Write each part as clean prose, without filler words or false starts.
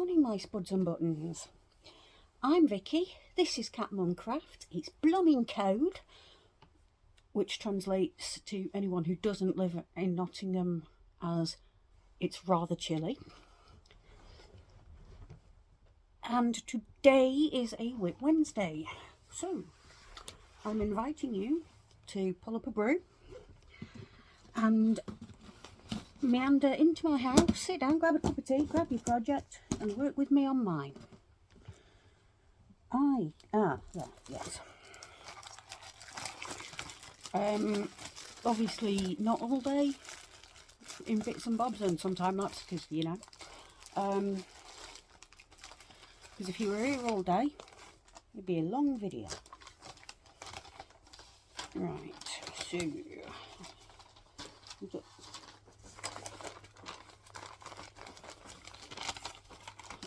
morning, my spuds and buttons. I'm Vicky. This is Cat Mum Craft. It's blooming cold, which translates to anyone who doesn't live in Nottingham as it's rather chilly. And today is a Wip Wednesday. So I'm inviting you to pull up a brew and meander into my house, sit down, grab a cup of tea, grab your project and work with me on mine. Yes. Obviously not all day, in bits and bobs and some time lapse, because you know, because if you were here all day it'd be a long video. Right, so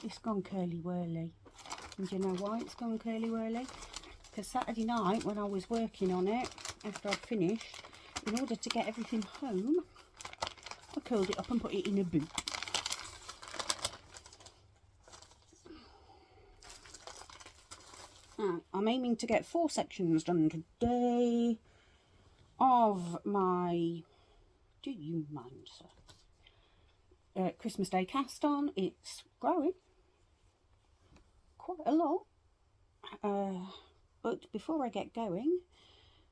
it's gone curly whirly. And do you know why it's gone curly whirly? Because Saturday night when I was working on it, after I'd finished, in order to get everything home, I curled it up and put it in a boot. Now, I'm aiming to get 4 sections done today of my, do you mind, sir? Christmas Day cast on. It's growing quite a lot, but before I get going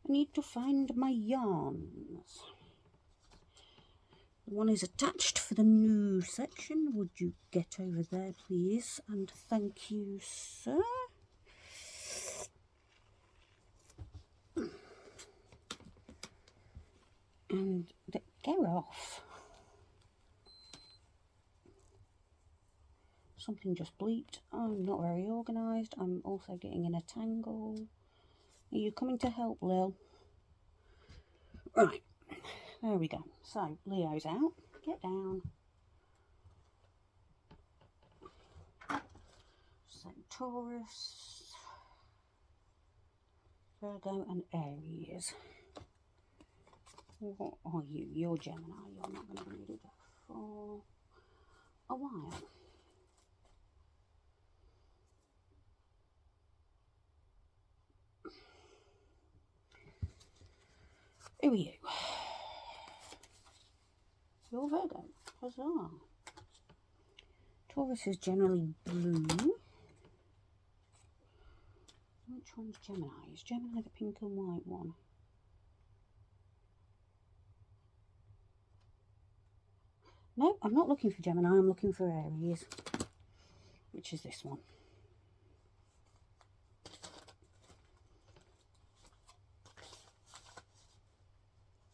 I need to find my yarns. One is attached for the new section. Would you get over there please, and thank you sir. And go off. Something just bleeped. I'm not very organised. I'm also getting in a tangle. Are you coming to help, Lil? Right, there we go. So, Leo's out. Get down. So, Taurus, Virgo and Aries. What are you? You're Gemini. You're not going to be needed for a while. Who are you? You're Virgo. Huzzah. Taurus is generally blue. Which one's Gemini? Is Gemini the pink and white one? No, I'm not looking for Gemini. I'm looking for Aries, which is this one.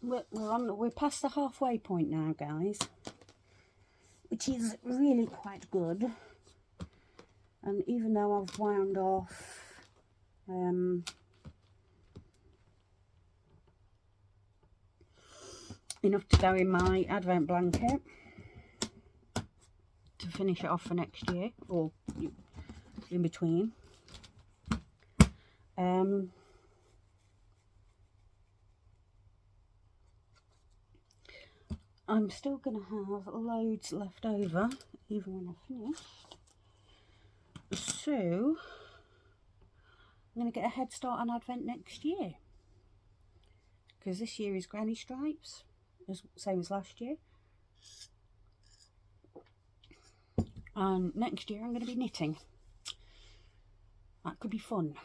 We're past the halfway point now, guys, which is really quite good. And even though I've wound off enough to go in my advent blanket to finish it off for next year, or in between, I'm still going to have loads left over, even when I've finished. So, I'm going to get a head start on Advent next year. Because this year is Granny Stripes, same as last year. And next year I'm going to be knitting. That could be fun.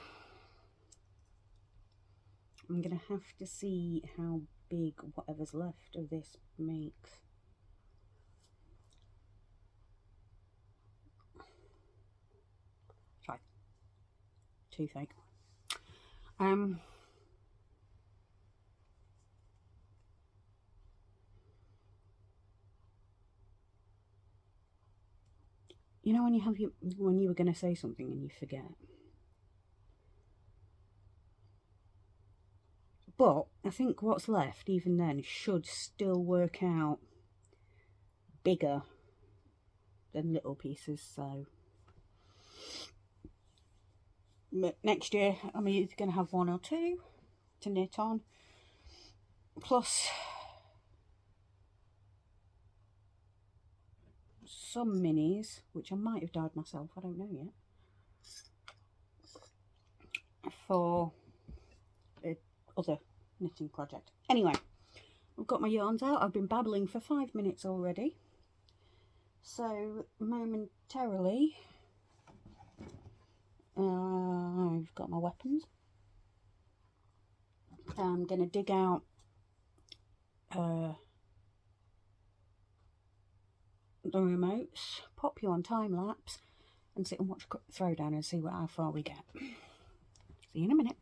I'm going to have to see how big whatever's left of this makes. Sorry, toothache. You know when you were going to say something and you forget. But I think what's left, even then, should still work out bigger than little pieces. So next year, I'm either going to have 1 or 2 to knit on. Plus some minis, which I might have dyed myself, I don't know yet, for the other knitting project. Anyway, I've got my yarns out. I've been babbling for 5 minutes already. So momentarily, I've got my weapons. I'm going to dig out the remotes, pop you on time lapse, and sit and watch Throwdown and see how far we get. See you in a minute.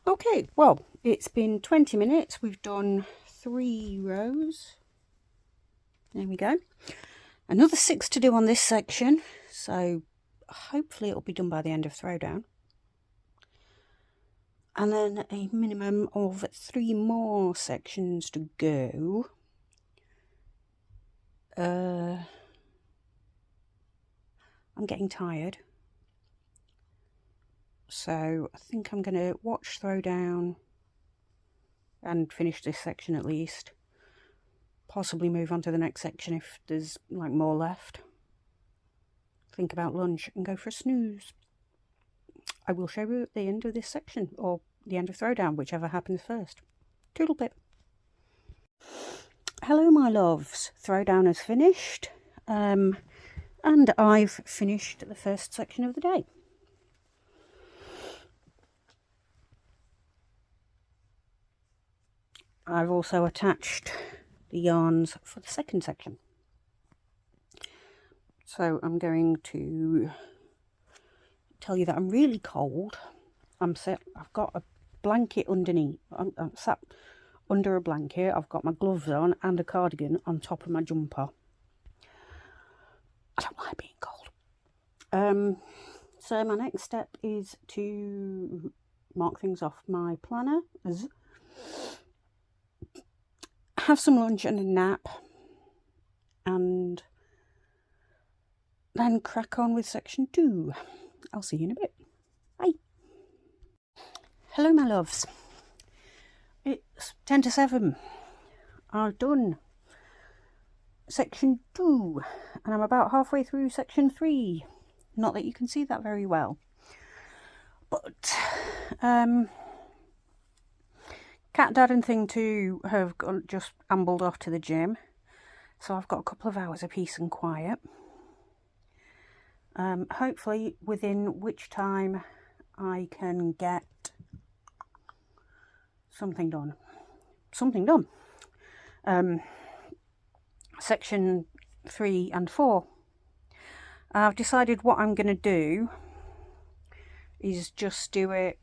Okay, well, it's been 20 minutes. We've done 3 rows. There we go. Another 6 to do on this section, so hopefully it'll be done by the end of Throwdown. And then a minimum of 3 more sections to go. I'm getting tired. So I think I'm going to watch Throwdown and finish this section at least. Possibly move on to the next section if there's like more left. Think about lunch and go for a snooze. I will show you at the end of this section, or the end of Throwdown, whichever happens first. Toodle pip. Hello my loves, Throwdown is finished, and I've finished the first section of the day. I've also attached the yarns for the second section. So I'm going to tell you that I'm really cold. I've got a blanket underneath. I'm sat under a blanket. I've got my gloves on and a cardigan on top of my jumper. I don't like being cold. So my next step is to mark things off my planner, have some lunch and a nap, and then crack on with section 2. I'll see you in a bit. Bye. Hello my loves. It's 10 to 7. I've done section 2 and I'm about halfway through section 3. Not that you can see that very well, but Cat, Dad and Thing 2 have just ambled off to the gym, so I've got a couple of hours of peace and quiet. Hopefully within which time I can get something done. Section 3 and 4. I've decided what I'm going to do is just do it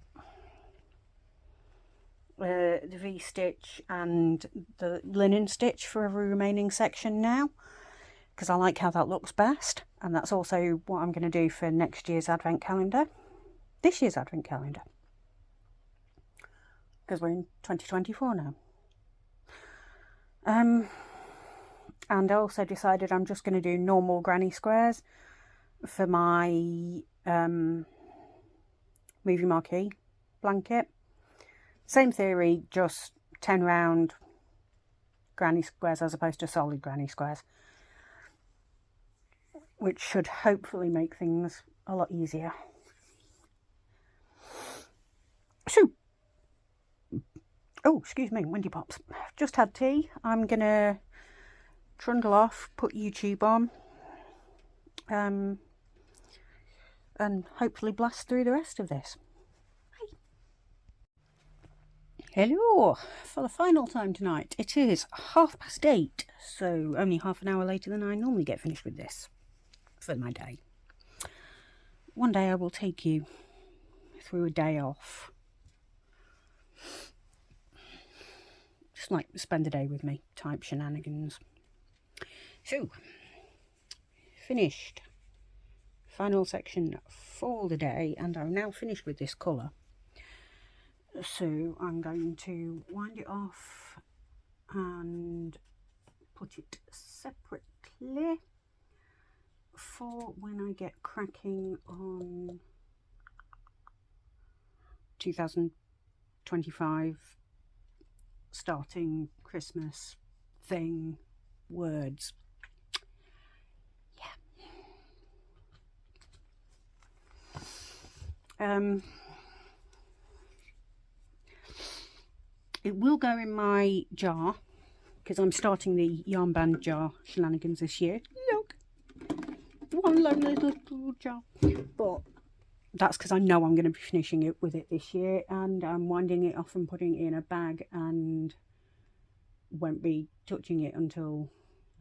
the V-stitch and the linen stitch for every remaining section now, because I like how that looks best, and that's also what I'm going to do for next year's advent calendar, this year's advent calendar, because we're in 2024 now. And I also decided I'm just going to do normal granny squares for my movie marquee blanket. Same theory, just 10 round granny squares as opposed to solid granny squares, which should hopefully make things a lot easier. So, oh, excuse me, windy pops. Just had tea. I'm going to trundle off, put YouTube on, and hopefully blast through the rest of this. Hello, for the final time tonight. It is 8:30, so only half an hour later than I normally get finished with this for my day. One day I will take you through a day off Just like spend a day with me type shenanigans. So, finished. Final section for the day, and I'm now finished with this colour. So I'm going to wind it off and put it separately for when I get cracking on 2025 starting Christmas thing words. It will go in my jar because I'm starting the yarn band jar shenanigans this year. Look, one lonely little jar, but that's because I know I'm going to be finishing it with it this year, and I'm winding it off and putting it in a bag and won't be touching it until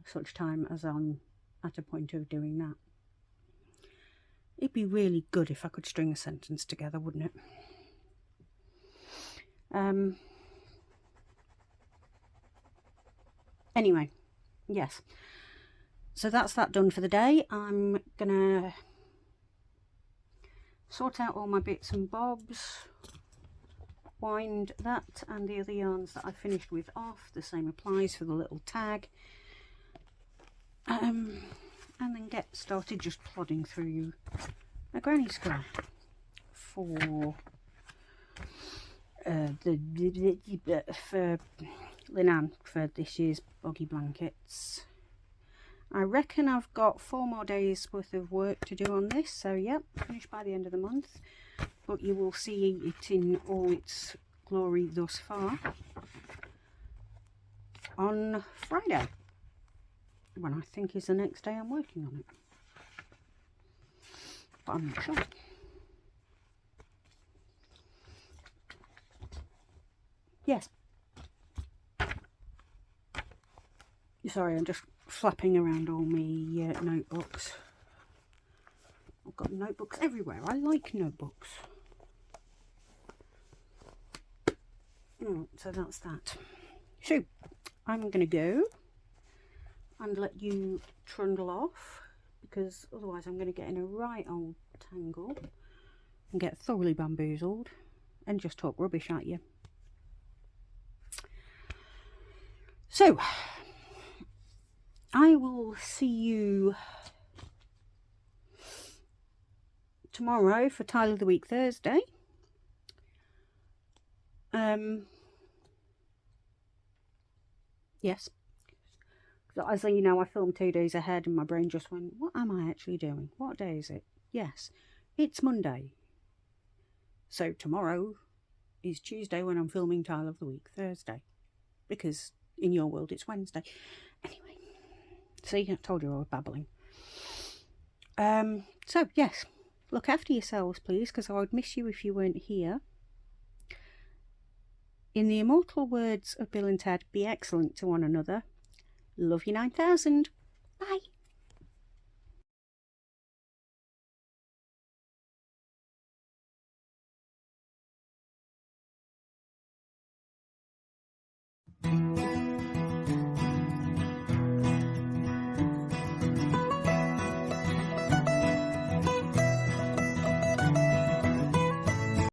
such time as I'm at a point of doing that. It'd be really good if I could string a sentence together, wouldn't it? Anyway, yes. So that's that done for the day. I'm gonna sort out all my bits and bobs, wind that and the other yarns that I finished with off. The same applies for the little tag. And then get started just plodding through a granny square for for Linan for this year's boggy blankets. I reckon I've got 4 more days worth of work to do on this, so yep, finished by the end of the month, but you will see it in all its glory thus far on Friday, when I think is the next day I'm working on it, but I'm not sure. Yes. Sorry, I'm just flapping around all my notebooks. I've got notebooks everywhere. I like notebooks. So that's that. So I'm going to go and let you trundle off, because otherwise I'm going to get in a right old tangle and get thoroughly bamboozled and just talk rubbish at you. So I will see you tomorrow for Tile of the Week Thursday. Yes. So as you know, I filmed 2 days ahead and my brain just went, what am I actually doing? What day is it? Yes, it's Monday. So tomorrow is Tuesday when I'm filming Tile of the Week Thursday. Because in your world it's Wednesday. Anyway, see, I told you I was babbling. So yes, look after yourselves please, because I would miss you if you weren't here. In the immortal words of Bill and Ted, be excellent to one another. Love you 9000. Bye.